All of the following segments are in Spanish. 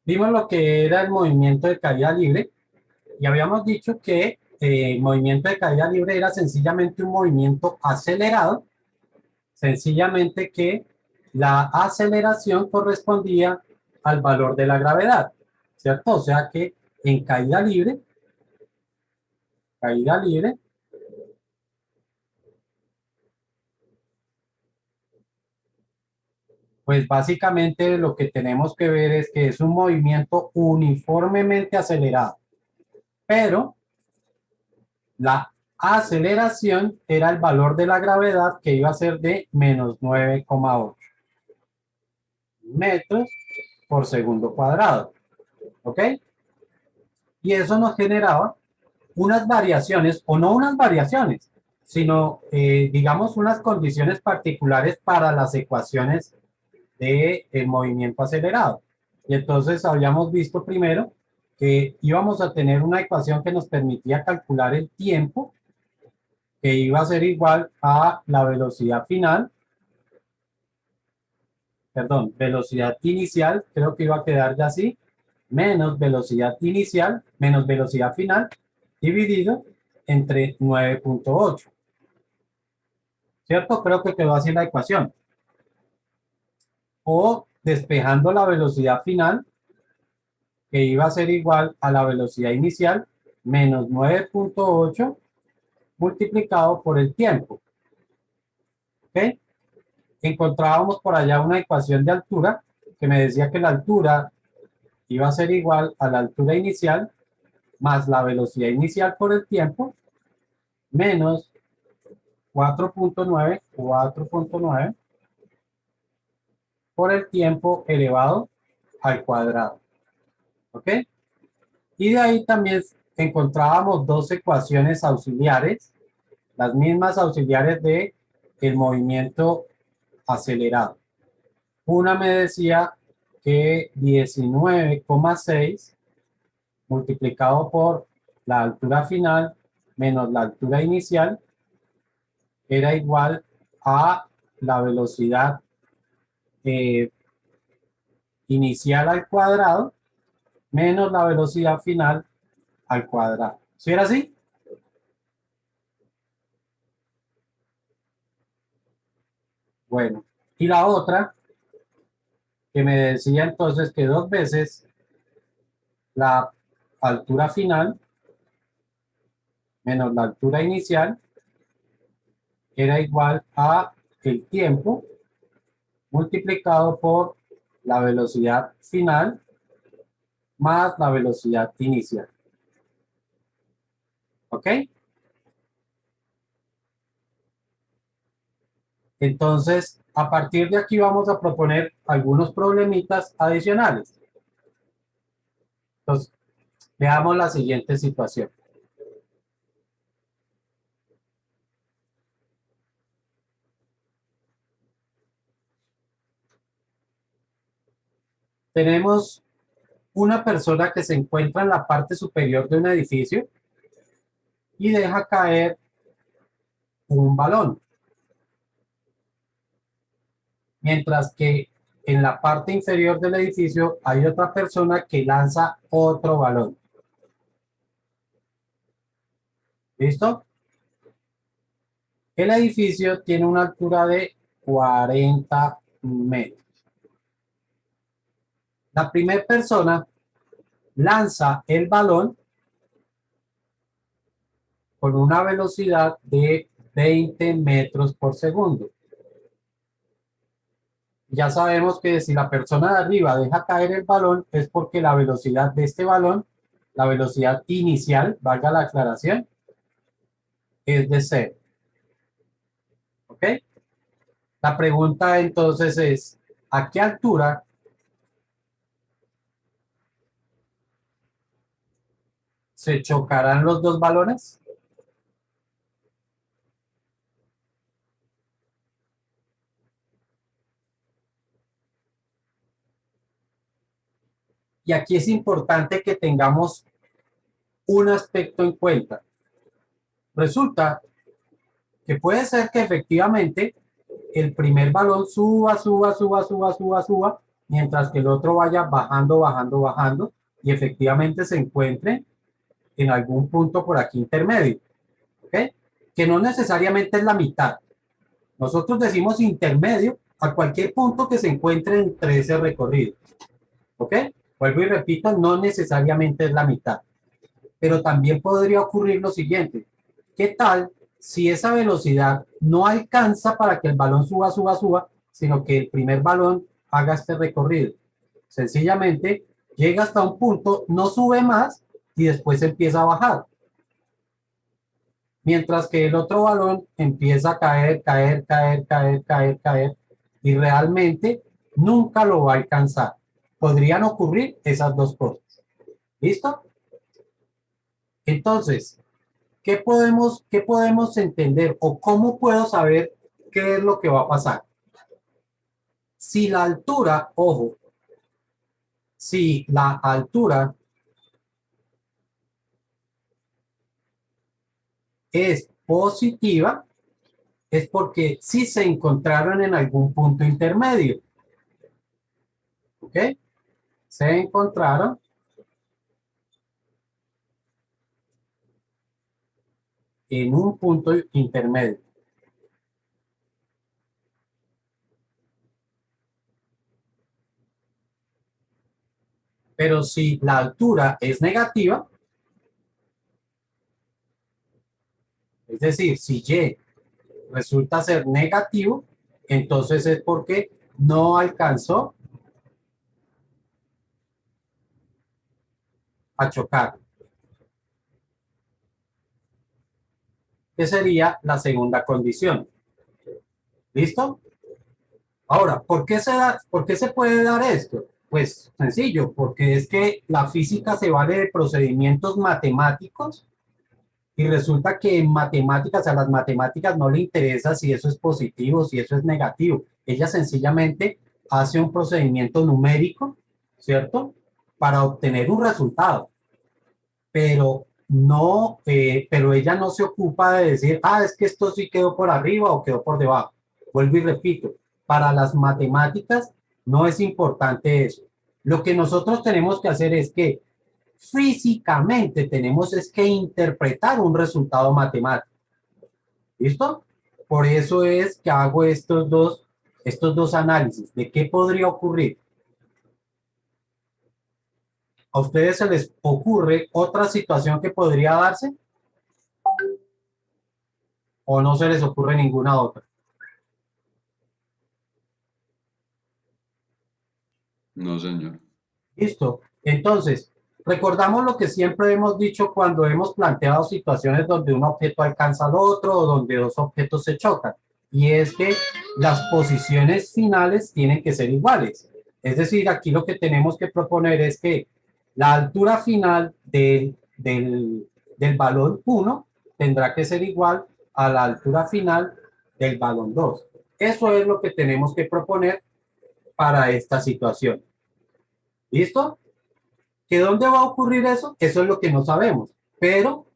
Vimos lo que era el movimiento de caída libre y habíamos dicho que el movimiento de caída libre era sencillamente un movimiento acelerado, sencillamente que la aceleración correspondía al valor de la gravedad, ¿cierto? O sea que en caída libre, pues básicamente lo que tenemos que ver es que es un movimiento uniformemente acelerado, pero la aceleración era el valor de la gravedad que iba a ser de menos 9,8 metros por segundo cuadrado. ¿Ok? Y eso nos generaba unas variaciones, o no unas variaciones, sino, digamos, unas condiciones particulares para las ecuaciones de movimiento acelerado. Y entonces habíamos visto primero que íbamos a tener una ecuación que nos permitía calcular el tiempo, que iba a ser igual a la velocidad final, perdón, velocidad inicial, creo que iba a quedar ya así, menos velocidad inicial, menos velocidad final, dividido entre 9,8. ¿Cierto? Creo que quedó así la ecuación. O despejando la velocidad final, que iba a ser igual a la velocidad inicial, menos 9,8 multiplicado por el tiempo. ¿Ok? Encontrábamos por allá una ecuación de altura que me decía que la altura iba a ser igual a la altura inicial más la velocidad inicial por el tiempo menos 4,9 por el tiempo elevado al cuadrado. ¿Ok? Y de ahí también encontrábamos dos ecuaciones auxiliares, las mismas auxiliares de el movimiento acelerado. Una me decía que 19,6 multiplicado por la altura final menos la altura inicial era igual a la velocidad eh, inicial al cuadrado menos la velocidad final al cuadrado. ¿Sí era así? Bueno, y la otra que me decía entonces que dos veces la altura final menos la altura inicial era igual a el tiempo multiplicado por la velocidad final más la velocidad inicial. ¿Ok? Entonces, a partir de aquí vamos a proponer algunos problemitas adicionales. Entonces, veamos la siguiente situación. Tenemos una persona que se encuentra en la parte superior de un edificio y deja caer un balón, mientras que en la parte inferior del edificio hay otra persona que lanza otro balón. ¿Listo? El edificio tiene una altura de 40 metros. La primera persona lanza el balón con una velocidad de 20 metros por segundo. Ya sabemos que si la persona de arriba deja caer el balón es porque la velocidad de este balón, la velocidad inicial, valga la aclaración, es de cero. ¿Ok? La pregunta entonces es, ¿a qué altura se chocarán los dos balones? Y aquí es importante que tengamos un aspecto en cuenta. Resulta que puede ser que efectivamente el primer balón suba mientras que el otro vaya bajando, bajando, bajando, y efectivamente se encuentre en algún punto por aquí intermedio, ¿ok? Que no necesariamente es la mitad. Nosotros decimos intermedio a cualquier punto que se encuentre entre ese recorrido, ¿ok? Vuelvo y repito, no necesariamente es la mitad. Pero también podría ocurrir lo siguiente. ¿Qué tal si esa velocidad no alcanza para que el balón suba, suba, suba, sino que el primer balón haga este recorrido? Sencillamente llega hasta un punto, no sube más y después empieza a bajar. Mientras que el otro balón empieza a caer, caer, caer, caer, caer, caer y realmente nunca lo va a alcanzar. Podrían ocurrir esas dos cosas. ¿Listo? Entonces, qué podemos entender o cómo puedo saber qué es lo que va a pasar? Si la altura, ojo, si la altura es positiva, es porque sí se encontraron en algún punto intermedio. ¿Ok? Se encontraron en un punto intermedio. Pero si la altura es negativa, es decir, si Y resulta ser negativo, entonces es porque no alcanzó a chocar, que sería la segunda condición. ¿Listo? Ahora, ¿por qué se puede dar esto? Pues sencillo, porque es que la física se vale de procedimientos matemáticos y resulta que en matemáticas, a las matemáticas no le interesa si eso es positivo, si eso es negativo. Ella sencillamente hace un procedimiento numérico, ¿cierto? Para obtener un resultado. Pero no, pero ella no se ocupa de decir, ah, es que esto sí quedó por arriba o quedó por debajo. Vuelvo y repito, para las matemáticas no es importante eso. Lo que nosotros tenemos que hacer es que físicamente tenemos es que interpretar un resultado matemático. ¿Listo? Por eso es que hago estos dos análisis de qué podría ocurrir. ¿A ustedes se les ocurre otra situación que podría darse o no se les ocurre ninguna otra? No, señor. Listo. Entonces, recordamos lo que siempre hemos dicho cuando hemos planteado situaciones donde un objeto alcanza al otro o donde dos objetos se chocan. Y es que las posiciones finales tienen que ser iguales. Es decir, aquí lo que tenemos que proponer es que la altura final del balón 1 tendrá que ser igual a la altura final del balón 2. Eso es lo que tenemos que proponer para esta situación. ¿Listo? ¿Que dónde va a ocurrir eso? Eso es lo que no sabemos. Pero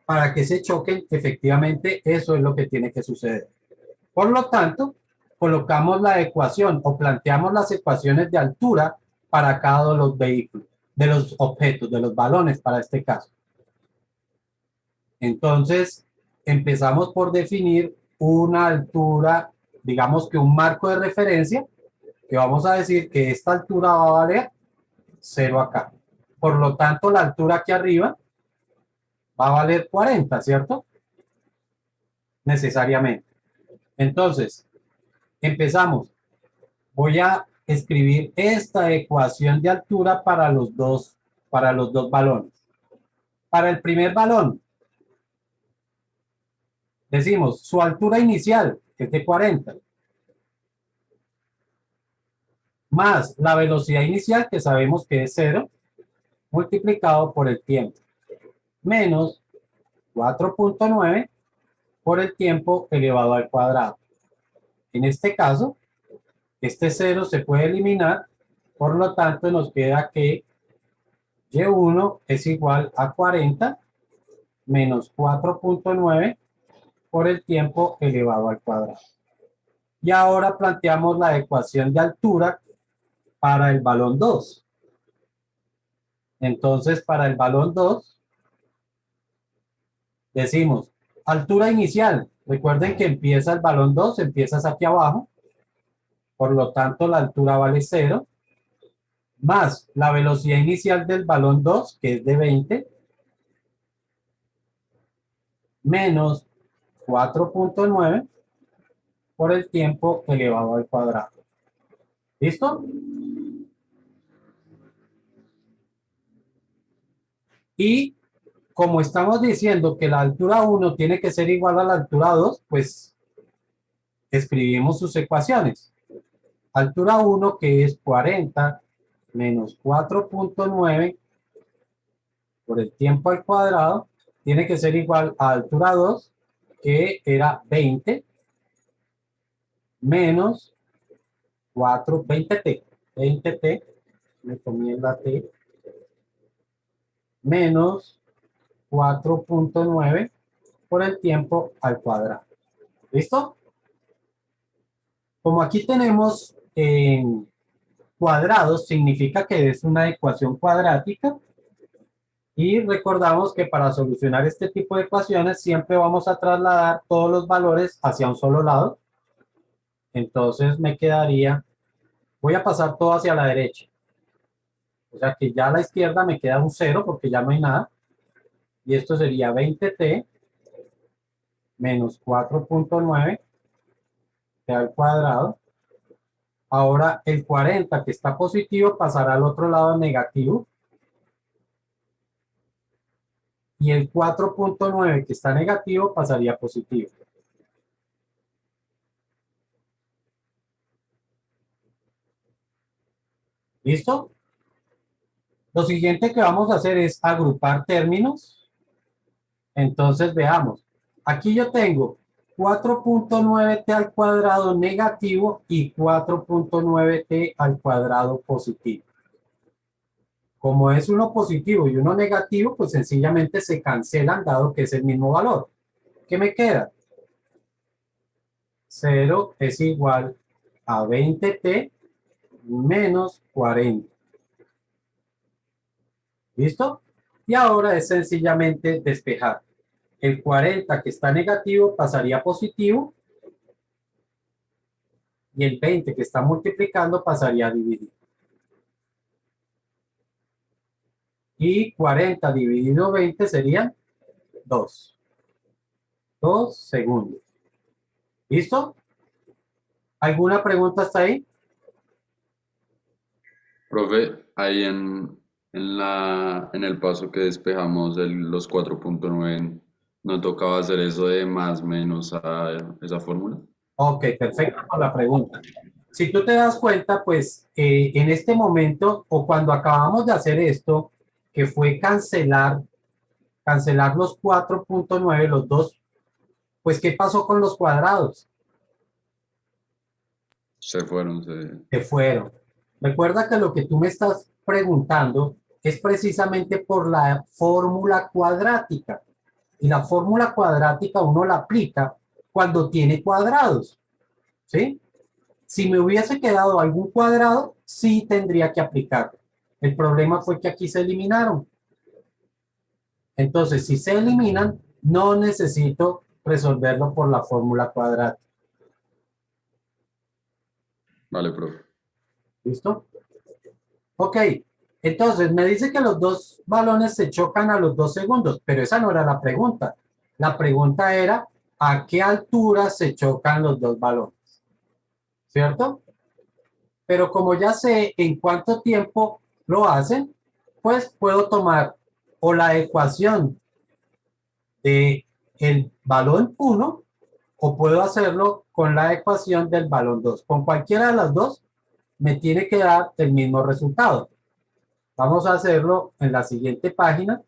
para que se choquen, efectivamente, eso es lo que tiene que suceder. Por lo tanto, colocamos la ecuación o planteamos las ecuaciones de altura para cada uno de los vehículos, de los objetos, de los balones para este caso. Entonces, empezamos por definir una altura, digamos que un marco de referencia, que vamos a decir que esta altura va a valer 0 acá. Por lo tanto, la altura aquí arriba va a valer 40, ¿cierto? Necesariamente. Entonces, empezamos. Voy a escribir esta ecuación de altura para los dos balones. Para el primer balón, decimos su altura inicial, que es de 40, más la velocidad inicial, que sabemos que es 0, multiplicado por el tiempo, menos 4.9 por el tiempo elevado al cuadrado. En este caso, este 0 se puede eliminar, por lo tanto nos queda que Y1 es igual a 40 menos 4.9 por el tiempo elevado al cuadrado. Y ahora planteamos la ecuación de altura para el balón 2. Entonces, para el balón 2, decimos altura inicial. Recuerden que empieza el balón 2, empiezas aquí abajo. Por lo tanto, la altura vale 0. Más la velocidad inicial del balón 2, que es de 20, menos 4.9 por el tiempo elevado al cuadrado. ¿Listo? Y como estamos diciendo que la altura 1 tiene que ser igual a la altura 2, pues escribimos sus ecuaciones. Altura 1, que es 40 menos 4.9 por el tiempo al cuadrado, tiene que ser igual a altura 2, que era 20, menos 20t, 20t, me comí la t, menos 4.9 por el tiempo al cuadrado. ¿Listo? Como aquí tenemos cuadrados, significa que es una ecuación cuadrática. Y recordamos que para solucionar este tipo de ecuaciones siempre vamos a trasladar todos los valores hacia un solo lado. Entonces me quedaría, voy a pasar todo hacia la derecha. O sea que ya a la izquierda me queda un 0 porque ya no hay nada. Y esto sería 20t menos 4.9 t al cuadrado. Ahora el 40 que está positivo pasará al otro lado negativo. Y el 4.9 que está negativo pasaría positivo. ¿Listo? Lo siguiente que vamos a hacer es agrupar términos. Entonces veamos. Aquí yo tengo 4.9t al cuadrado negativo y 4.9t al cuadrado positivo. Como es uno positivo y uno negativo, pues sencillamente se cancelan dado que es el mismo valor. ¿Qué me queda? 0 es igual a 20t menos 40. ¿Listo? Y ahora es sencillamente despejar. El 40 que está negativo pasaría a positivo y el 20 que está multiplicando pasaría a dividir. Y 40 dividido 20 serían 2. 2 segundos. ¿Listo? ¿Alguna pregunta hasta ahí? Profe, ahí en el paso que despejamos los 4.9, ¿no tocaba hacer eso de más menos a esa fórmula? Ok, perfecto por la pregunta. Si tú te das cuenta, pues en este momento o cuando acabamos de hacer esto, que fue cancelar los 4.9, los dos, pues ¿qué pasó con los cuadrados? Se fueron, Se fueron. Recuerda que lo que tú me estás preguntando es precisamente por la fórmula cuadrática. Y la fórmula cuadrática uno la aplica cuando tiene cuadrados, ¿sí? Si me hubiese quedado algún cuadrado, sí tendría que aplicarlo. El problema fue que aquí se eliminaron. Entonces, si se eliminan, no necesito resolverlo por la fórmula cuadrática. Vale, profe. ¿Listo? Ok, entonces me dice que los dos balones se chocan a los 2 segundos, pero esa no era la pregunta. La pregunta era, ¿a qué altura se chocan los dos balones? ¿Cierto? Pero como ya sé en cuánto tiempo lo hacen, pues puedo tomar o la ecuación de el balón 1 o puedo hacerlo con la ecuación del balón 2. Con cualquiera de las dos me tiene que dar el mismo resultado. Vamos a hacerlo en la siguiente página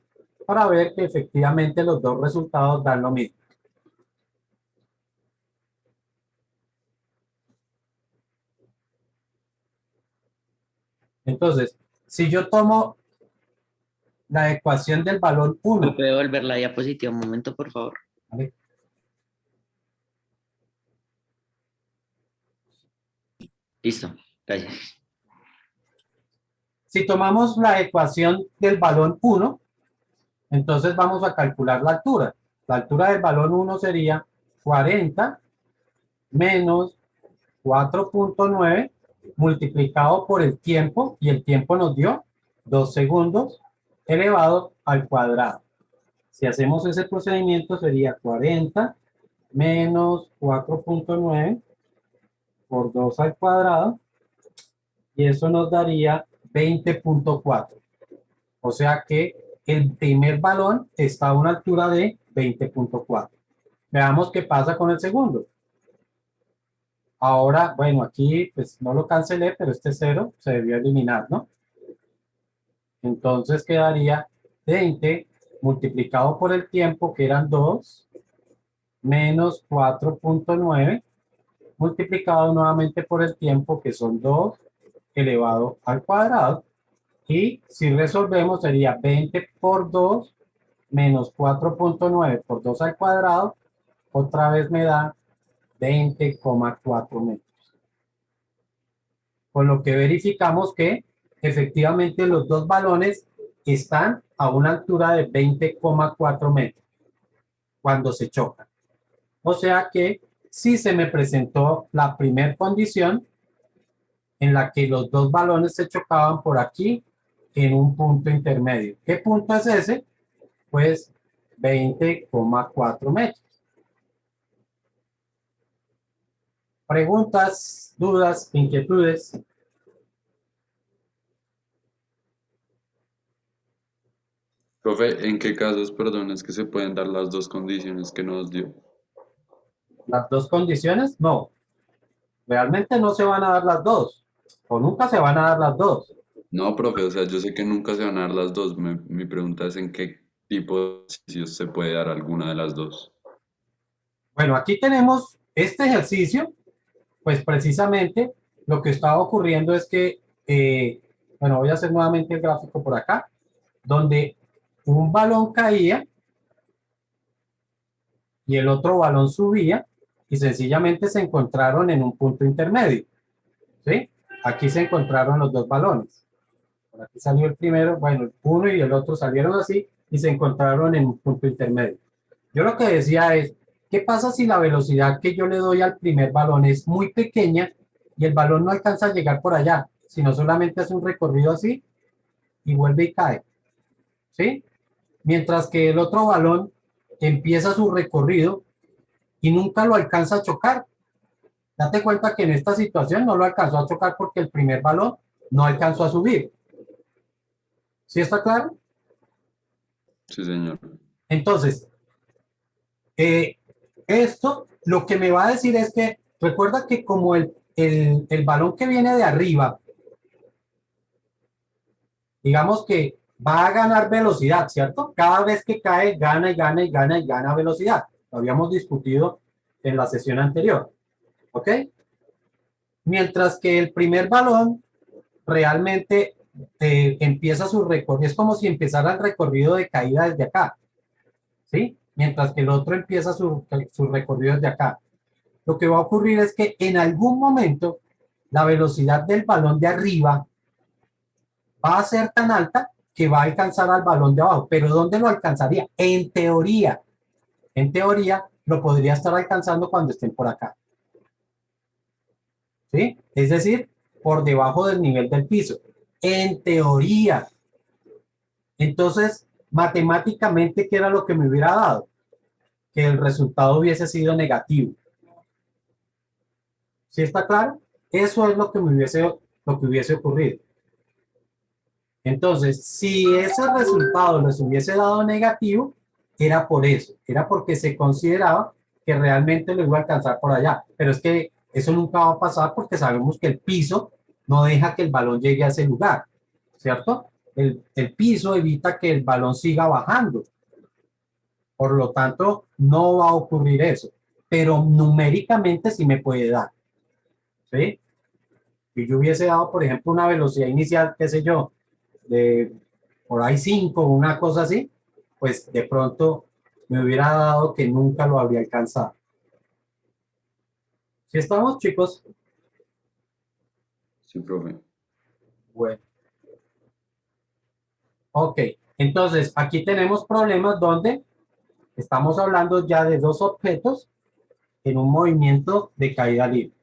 para ver que efectivamente los dos resultados dan lo mismo. Entonces, si yo tomo la ecuación del balón ¿Me 1, puede volver la diapositiva un momento, por favor? ¿vale? Listo, gracias. Si tomamos la ecuación del balón 1, entonces vamos a calcular la altura. La altura del balón 1 sería 40 menos 4.9 multiplicado por el tiempo, y el tiempo nos dio 2 segundos, elevado al cuadrado. Si hacemos ese procedimiento sería 40 menos 4.9 por 2 al cuadrado, y eso nos daría 20.4. O sea que el primer balón está a una altura de 20.4. Veamos qué pasa con el segundo. Ahora, bueno, aquí pues no lo cancelé, pero este 0 se debió eliminar, ¿no? Entonces quedaría 20 multiplicado por el tiempo, que eran 2, menos 4.9, multiplicado nuevamente por el tiempo, que son 2, elevado al cuadrado. Y si resolvemos sería 20 por 2 menos 4.9 por 2 al cuadrado, otra vez me da 20,4 metros. Con lo que verificamos que efectivamente los dos balones están a una altura de 20,4 metros cuando se chocan. O sea que sí se me presentó la primera condición en la que los dos balones se chocaban por aquí en un punto intermedio. ¿Qué punto es ese? Pues 20,4 metros. Preguntas, dudas, inquietudes. Profe, ¿en qué casos, perdón, es que se pueden dar las dos condiciones que nos dio? Las dos condiciones, no. Realmente no se van a dar las dos. O nunca se van a dar las dos. No, profe, o sea, yo sé que nunca se van a dar las dos. Mi pregunta es en qué tipo de ejercicios se puede dar alguna de las dos. Bueno, aquí tenemos este ejercicio. Pues precisamente lo que estaba ocurriendo es que, bueno, voy a hacer nuevamente el gráfico por acá, donde un balón caía y el otro balón subía, y sencillamente se encontraron en un punto intermedio, ¿sí? Aquí se encontraron los dos balones. Por aquí salió el primero, bueno, uno y el otro salieron así y se encontraron en un punto intermedio. Yo lo que decía es, ¿qué pasa si la velocidad que yo le doy al primer balón es muy pequeña y el balón no alcanza a llegar por allá, sino solamente hace un recorrido así y vuelve y cae? ¿Sí? Mientras que el otro balón empieza su recorrido y nunca lo alcanza a chocar. Date cuenta que en esta situación no lo alcanzó a chocar porque el primer balón no alcanzó a subir. ¿Sí está claro? Sí, señor. Entonces, esto lo que me va a decir es que recuerda que como el balón que viene de arriba, digamos que va a ganar velocidad, ¿cierto? Cada vez que cae, gana y gana y gana y gana velocidad. Lo habíamos discutido en la sesión anterior. ¿Ok? Mientras que el primer balón realmente empieza su recorrido, es como si empezara el recorrido de caída desde acá, ¿sí? Mientras que el otro empieza su recorrido desde acá. Lo que va a ocurrir es que en algún momento la velocidad del balón de arriba va a ser tan alta que va a alcanzar al balón de abajo. ¿Pero dónde lo alcanzaría? En teoría lo podría estar alcanzando cuando estén por acá, ¿sí? Es decir, por debajo del nivel del piso. En teoría. Entonces, matemáticamente, ¿qué era lo que me hubiera dado? Que el resultado hubiese sido negativo. ¿Sí está claro? Eso es lo que hubiese ocurrido. Entonces, si ese resultado les hubiese dado negativo, era por eso, era porque se consideraba que realmente lo iba a alcanzar por allá. Pero es que eso nunca va a pasar porque sabemos que el piso no deja que el balón llegue a ese lugar, ¿cierto? El piso evita que el balón siga bajando. Por lo tanto, no va a ocurrir eso. Pero numéricamente sí me puede dar, ¿sí? Si yo hubiese dado, por ejemplo, una velocidad inicial, qué sé yo, de por ahí 5 o una cosa así, pues de pronto me hubiera dado que nunca lo habría alcanzado. ¿Sí estamos, chicos? Sí, profe. Bueno. Ok, entonces aquí tenemos problemas donde estamos hablando ya de dos objetos en un movimiento de caída libre.